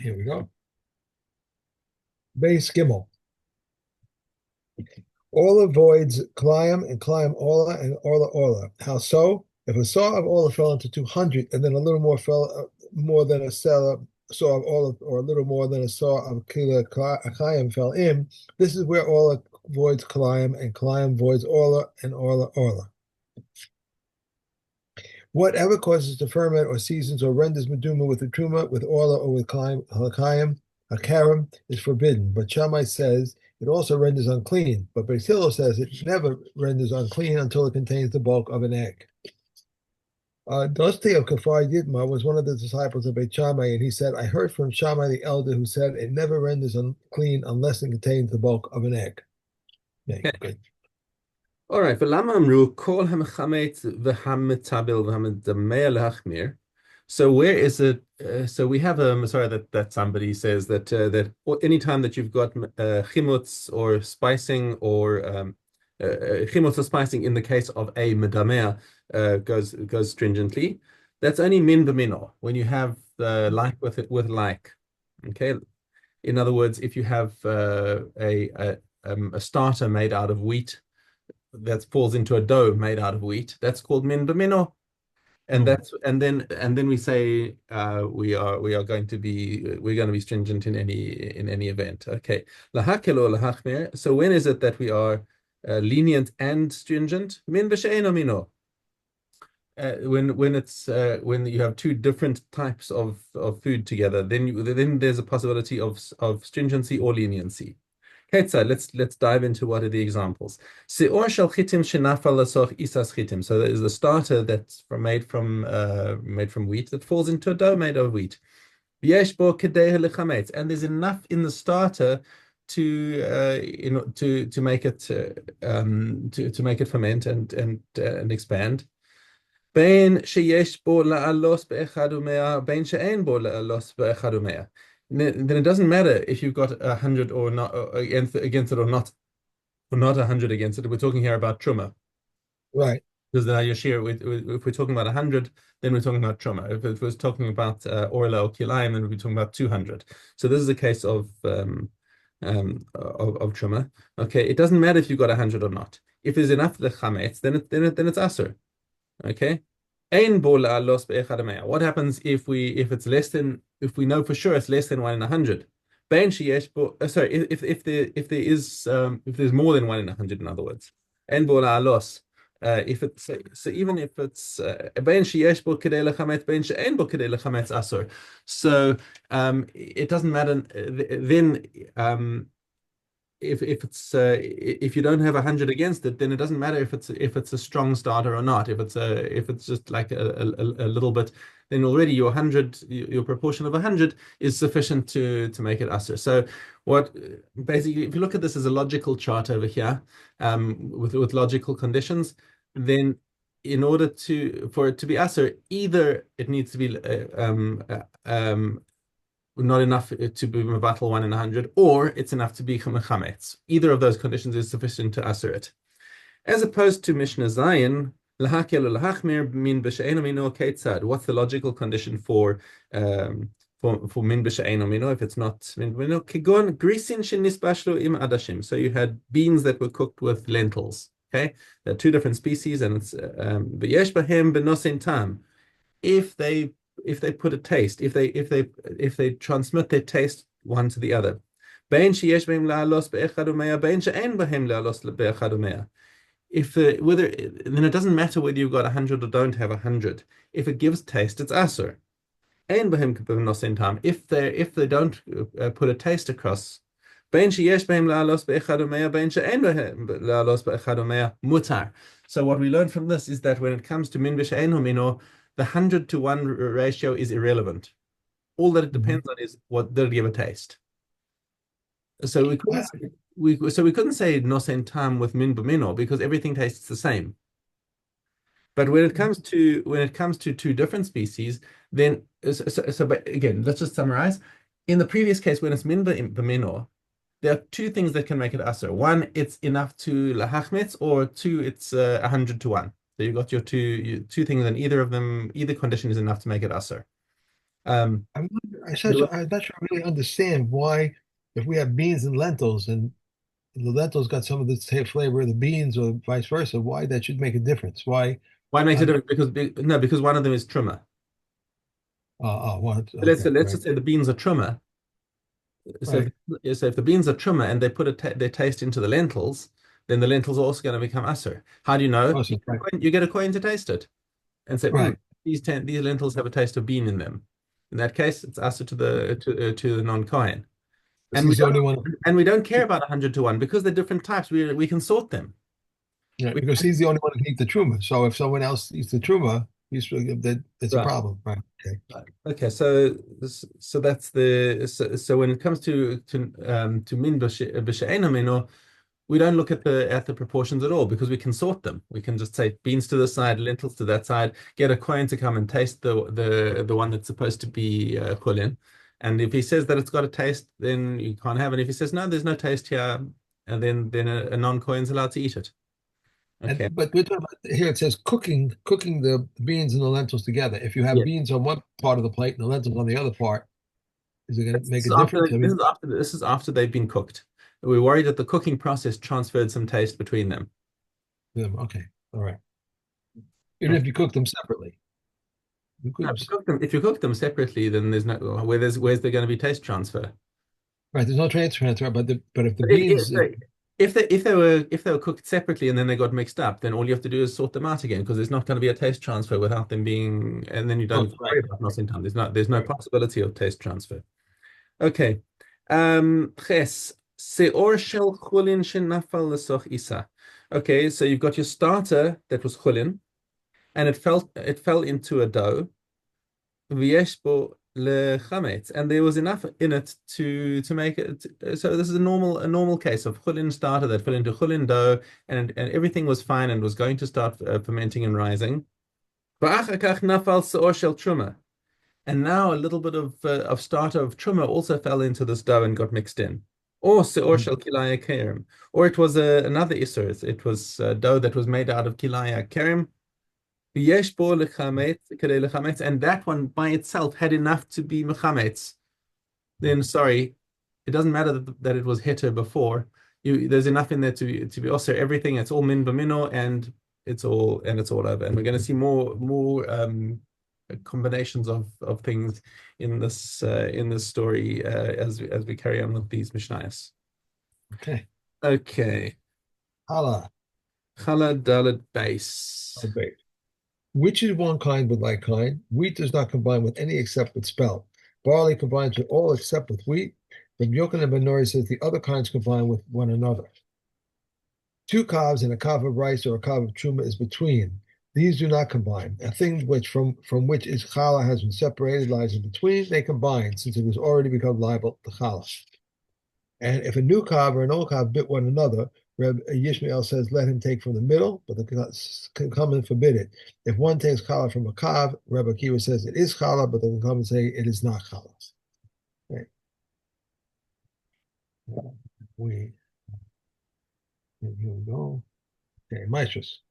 Here we go. Base Gimel. Orlah voids Kalayim and Kalayim Orlah and Orlah. How so? If a saw of Orlah fell into 200 and then a little more fell more than a saw of Orlah or a little more than a saw of Kalayim fell in, this is where Orlah voids Kalayim and Kalayim voids Orlah and Orlah. Whatever causes the ferment or seasons or renders meduma with the truma, with Orlah or with Kalayim, Hakarim is forbidden. But Shammai says it also renders unclean. But Beis Hillel says it never renders unclean until it contains the bulk of an egg. Dosti of Kafar Yidma was one of the disciples of Beit Shammai, and he said, I heard from Shammai the elder who said it never renders unclean unless it contains the bulk of an egg. Yeah, good. All right. ולמה אמרו כל המחמת והמטבל והמדמה להחמיר? So where is it? So we have a sorry that somebody says that that anytime that you've got chimutz or spicing or chimutz or spicing in the case of a medamea goes stringently. That's only min b'mino when you have like with like. Okay. In other words, if you have a starter made out of wheat that falls into a dough made out of wheat, that's called min b'mino. And then we say we're going to be stringent in any event. Okay. Lahakel or lahachmir. So when is it that we are lenient and stringent? Min b'she'eno mino. When you have two different types of food together, then there's a possibility of stringency or leniency. Let's dive into what are the examples. Seor shel chitim shenafal lasoch isas chitim. So there is the starter that's made from wheat that falls into a dough made of wheat. Yesh bo kedei lechametz, and there's enough in the starter to make it to make it ferment and expand. Bein sheyesh bo la'alos be'echad u'mea, bein she'ein bo la'alos be'echad u'mea. Then it doesn't matter if you've got 100 or not against it or not 100 against it. We're talking here about truma, right? Because the Yashir, if we're talking about 100, then we're talking about truma. If it was talking about Orlah or Kilayim, then we'd be talking about 200. So this is a case of truma. Okay, it doesn't matter if you've got 100 or not. If there's enough lechametz, then it's aser. Okay. What happens if we know for sure it's less than 1 in 100? Sorry, if there's more than 1 in 100, in other words. If it's so even if it's so it doesn't matter then if you don't have 100 against it, then it doesn't matter if it's a strong starter or not. If it's just like a little bit, then already your proportion of 100 is sufficient to make it aser. So what basically, if you look at this as a logical chart over here, with logical conditions, then in order for it to be aser, either it needs to be not enough to be mevatel 1 in 100, or it's enough to be chametz. Either of those conditions is sufficient to aser it. As opposed to Mishna Zayin, lahakel lahachmir min b'she'eno mino keitzad. What's the logical condition for min b'she'eno mino if it's not min mino? Kigon grisin shenisbashlo im adashim. So you had beans that were cooked with lentils. Okay, there are two different species, and it's v'yesh bahem benosin tam. If they put a taste, if they transmit their taste one to the other. If whether then it doesn't matter whether you've got 100 or don't have 100. If it gives taste, it's aser. If they don't put a taste across, mutar. So what we learn from this is that when it comes to min b'she'eno mino, the 100-to-1 ratio is irrelevant. All that it depends on is what did it give a taste. So we couldn't say nosen tam with min b'mino because everything tastes the same. But when it comes to two different species, then but again, let's just summarize. In the previous case, when it's min b'mino, there are two things that can make it aser. One, it's enough to lahachmetz, or two, it's 100-to-1. So you've got your two things, and either condition is enough to make it aser. I'm not sure I really understand why, if we have beans and lentils, and the lentils got some of the same flavor of the beans, or vice versa, why that should make a difference? Why? Why makes it I'm different? Because no, because one of them is trimmer. what? So Okay, let's right. just say the beans are trimmer. So Right. if the beans are trimmer and they put their taste into the lentils, then the lentils are also going to become usser. How do you know? Awesome. Right. You get a coin to taste it and say, Right. these lentils have a taste of bean in them. In that case, it's usser to the non-coin. Because he's the only one. We don't care about 100 to 1 because they're different types. We can sort them. Yeah, We because he's the only one who can eat the truma. So if someone else eats the truma, that it's a Right. problem. Right. Okay. Right. Okay, so that's so when it comes to min b'she'ena mino, we don't look at the proportions at all because we can sort them. We can just say beans to this side, lentils to that side, get a coin to come and taste the one that's supposed to be chulin. And if he says that it's got a taste, then you can't have it. If he says no, there's no taste here, and then a non-coin's allowed to eat it. Okay. And but we're talking about, here it says cooking the beans and the lentils together. If you have Yeah. beans on one part of the plate and the lentils on the other part, is it going to This make a is after difference? I mean, this is after they've been cooked. We're worried that the cooking process transferred some taste between them. okay, all right. Even Okay. if you cook them separately, you No, could. if you cook them separately, then there's no where's there going to be taste transfer? Right, there's no transfer, but if the But beans, if they were cooked separately and then they got mixed up, then all you have to do is sort them out again because there's not going to be a taste transfer without them being, and then you don't right, worry about nosing time. There's no right. possibility of taste transfer. Okay. Ches, seor shel chulin shenafal lesoch isa. Okay, so you've got your starter that was chulin, and it fell into a dough. V'yesh bo lechametz, and there was enough in it to make it. So this is a normal case of chulin starter that fell into chulin dough, and everything was fine and was going to start fermenting and rising. V'achar kach nafal seor shel truma. And now a little bit of starter of truma also fell into this dough and got mixed in. Or seor Mhm. shel kilaya kerem. Or it was another isser. It was dough that was made out of kilaya kerem. V'yesh bo lechametz, kedei lechametz. And that one by itself had enough to be mechametz. Then, sorry, it doesn't matter that it was heter before. There's enough in there to be also everything. It's all min b'mino, and it's all over. And we're going to see more combinations of things in this story as we carry on with these mishnayos. Okay. Okay, Allah. challah dalet base. Okay. Which is one kind with like kind? Wheat does not combine with any except with spelt. Barley combines with all except with wheat. But Yochanan ben Nori says the other kinds combine with one another. Two calves and a calf of rice or a calf of truma is between. These do not combine. A thing which from which its challah has been separated lies in between. They combine, since it has already become liable to challah. And if a new calf or an old calf bit one another, Reb Yishmael says, let him take from the middle, but the Kammen forbid it. If one takes challah from a calf, Reb Akiva says it is challah, but the Kammen say it is not challah. Okay. We, here we go. Okay, Maestros.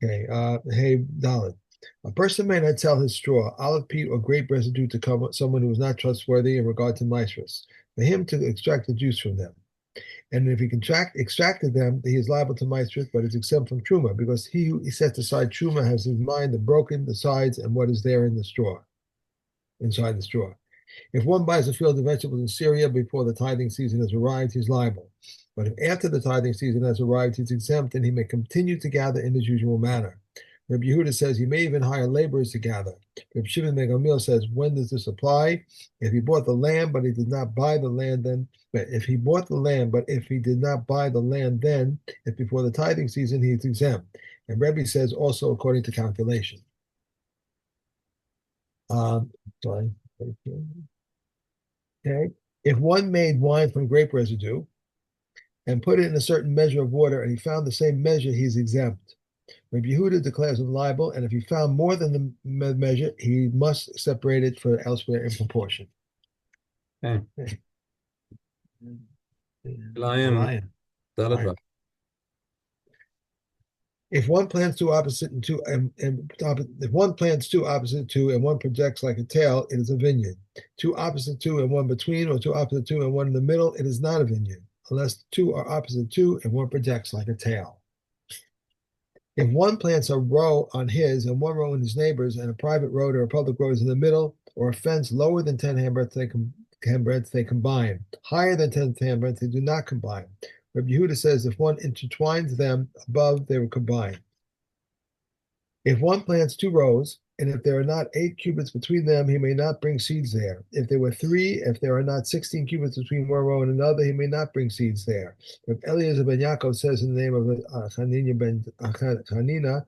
Okay, hey, Dalit. A person may not sell his straw, olive peat, or grape residue to someone who is not trustworthy in regard to maestros, for him to extract the juice from them. And if he extracted them, he is liable to maestros, but is exempt from truma, because he who sets aside truma has in mind the broken, the sides, and what is there in the straw, inside the straw. If one buys a field of vegetables in Syria before the tithing season has arrived, he's liable. But if after the tithing season has arrived, he's exempt and he may continue to gather in his usual manner. Rabbi Yehuda says he may even hire laborers to gather. Rabbi Shimon ben Gamliel says, when does this apply? If he bought the land, but he did not buy the land, then. But if he bought the land, but if he did not buy the land, then, if before the tithing season, he is exempt. And Rabbi says also according to calculation. Sorry. Okay. If one made wine from grape residue and put it in a certain measure of water and he found the same measure, he's exempt. Rabbi Yehuda declares him liable, and if he found more than the measure, he must separate it for elsewhere in proportion. Okay. Okay. Lion Lion. dalet Lion. vav. If one plants two opposite and two if one plants two opposite two and one projects like a tail, it is a vineyard. Two opposite two and one between, or two opposite two and one in the middle, it is not a vineyard, unless two are opposite two and one projects like a tail. If one plants a row on his and one row in his neighbor's, and a private road or a public road is in the middle, or a fence lower than 10 handbreadths, they combine. Higher than 10 handbreadths, they do not combine. Rabbi Yehuda says if one intertwines them above, they will combine. If one plants two rows, and if there are not 8 cubits between them, he may not bring seeds there. If there were three, if there are not 16 cubits between one row and another, he may not bring seeds there. If Eliezer ben Yaakov says in the name of Hanina ben Hanina,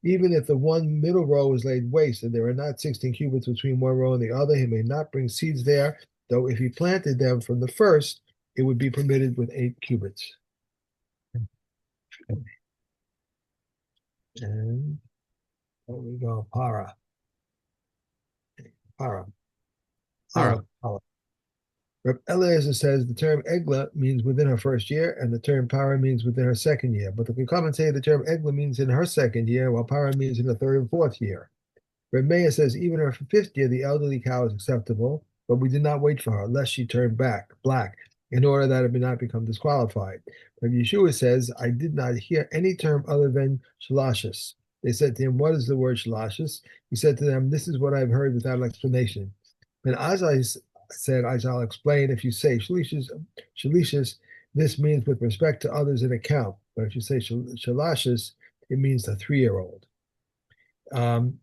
even if the one middle row is laid waste and there are not 16 cubits between one row and the other, he may not bring seeds there, though if he planted them from the first, it would be permitted with 8 cubits. And there we go, para. All right. Reb Eliezer says the term egla means within her first year, and the term para means within her second year. But the commentator the term egla means in her second year, while para means in the third and fourth year. Reb Meir says even in her fifth year, the elderly cow is acceptable, but we did not wait for her, lest she turn black, in order that it may not become disqualified. Reb Yeshua says, I did not hear any term other than shalashis. They said to him, what is the word shalashis? He said to them, this is what I've heard without explanation. And as I said, I shall explain, if you say shalishis, this means with respect to others in account. But if you say shalashis, it means the 3-year-old.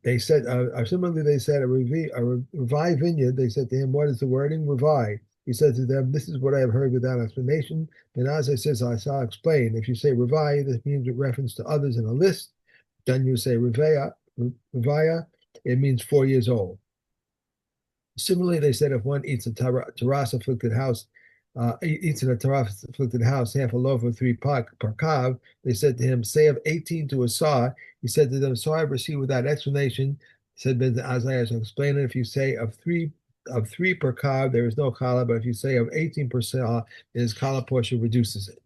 They said, similarly, they said a Revi vineyard. They said to him, what is the wording? Revi. He said to them, this is what I have heard without explanation. And as I says, I shall explain. If you say Revi, this means with reference to others in a list. Then you say Revia, it means 4 years old. Similarly, they said if one eats a taras afflicted house, eats in a taras afflicted house half a loaf of 3 per kav, they said to him, say of 18 to a saw. He said to them, so I received without explanation. Said Ben Azai, to explain it. If you say of three per kav, there is no kala, but if you say of 18 per saw, his kala portion reduces it.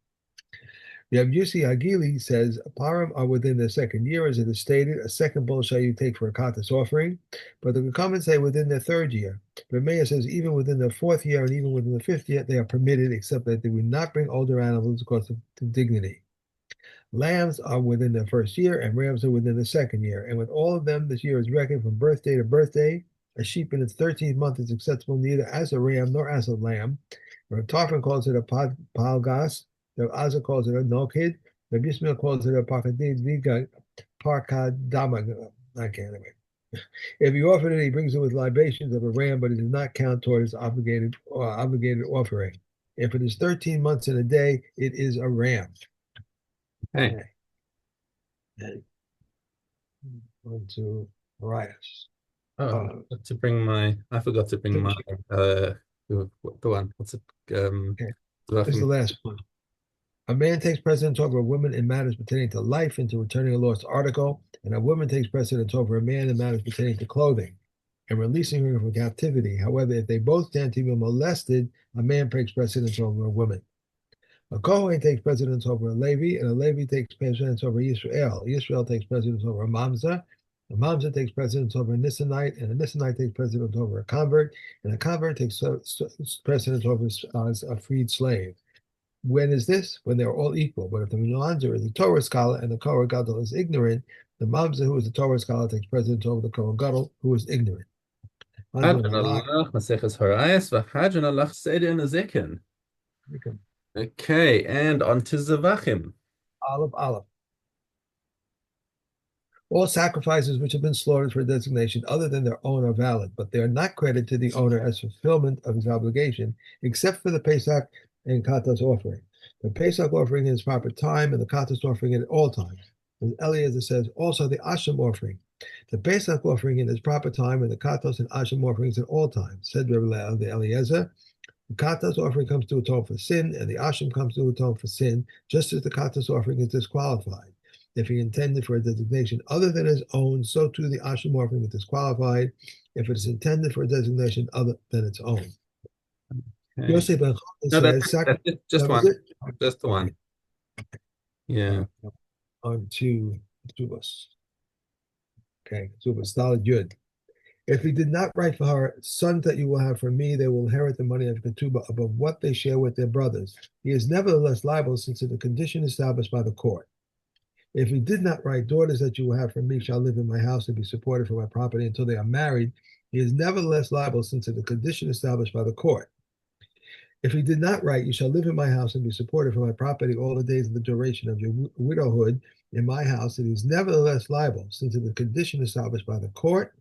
Rav Yossi Hagili says, param are within the second year, as it is stated. A second bull shall you take for a katas offering. But the comments say within the third year. Rav Meir says even within the fourth year and even within the fifth year, they are permitted, except that they will not bring older animals because of dignity. Lambs are within the first year, and rams are within the second year. And with all of them, this year is reckoned from birthday to birthday. A sheep in its 13th month is acceptable neither as a ram nor as a lamb. Rav Tarfon calls it a palgas. Rav Azza calls it a nokid. Rav Yismael calls it a parkadama. Okay, anyway. If he offered it, he brings it with libations of a ram, but it does not count toward his obligated offering. If it is 13 months in a day, it is a ram. Okay. Okay. On to Arias. Oh, I forgot to bring my the one. What's it? Okay. This is the last one. A man takes precedence over a woman in matters pertaining to life and to returning a lost article, and a woman takes precedence over a man in matters pertaining to clothing and releasing her from captivity. However, if they both stand to be molested, a man takes precedence over a woman. A Kohen takes precedence over a Levi, and a Levi takes precedence over Yisrael. Yisrael takes precedence over a Mamza. A Mamza takes precedence over a Nissanite, and a Nissanite takes precedence over a convert, and a convert takes precedence over a freed slave. When is this? When they're all equal. But if the Milanzer is a Torah scholar and the Kohen Gadol is ignorant, the Mamzer, who is a Torah scholar, takes precedence over the Kohen Gadol, who is ignorant. Okay, and on to Zavachim. Olive. All sacrifices which have been slaughtered for a designation other than their own are valid, but they are not credited to the owner as fulfillment of his obligation, except for the Pesach and Katas offering. The Pesach offering in its proper time, and the Katas offering at all times. As Eliezer says, also the Asham offering. The Pesach offering in its proper time, and the Katos and Asham offerings at all times. Said Rabbi Eliezer, the Katas offering comes to atone for sin, and the Asham comes to atone for sin, just as the Katas offering is disqualified. If he intended for a designation other than his own, so too the Asham offering is disqualified if it is intended for a designation other than its own. Okay. Yosef ben No, says, that's it. Just one. Just the one. Yeah. On to Ketubos. Okay, Ketubos, solid Yud. If he did not write for her, sons that you will have from me, they will inherit the money of Ketubah above what they share with their brothers. He is nevertheless liable since it's a condition established by the court. If he did not write, daughters that you will have from me shall live in my house and be supported for my property until they are married, he is nevertheless liable since it's a condition established by the court. If he did not write, you shall live in my house and be supported for my property all the days of the duration of your widowhood in my house, and he is nevertheless liable since it's a condition established by the court.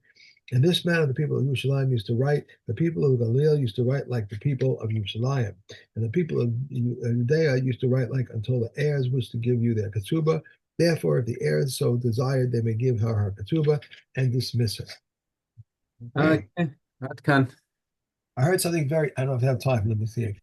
In this manner, the people of Yerushalayim used to write. The people of Galil used to write like the people of Yerushalayim. And the people of Judea used to write like until the heirs wish to give you their ketubah. Therefore, if the heirs so desired, they may give her ketubah and dismiss her. Okay, that can. I heard something very, I don't know if I have time. Let me see.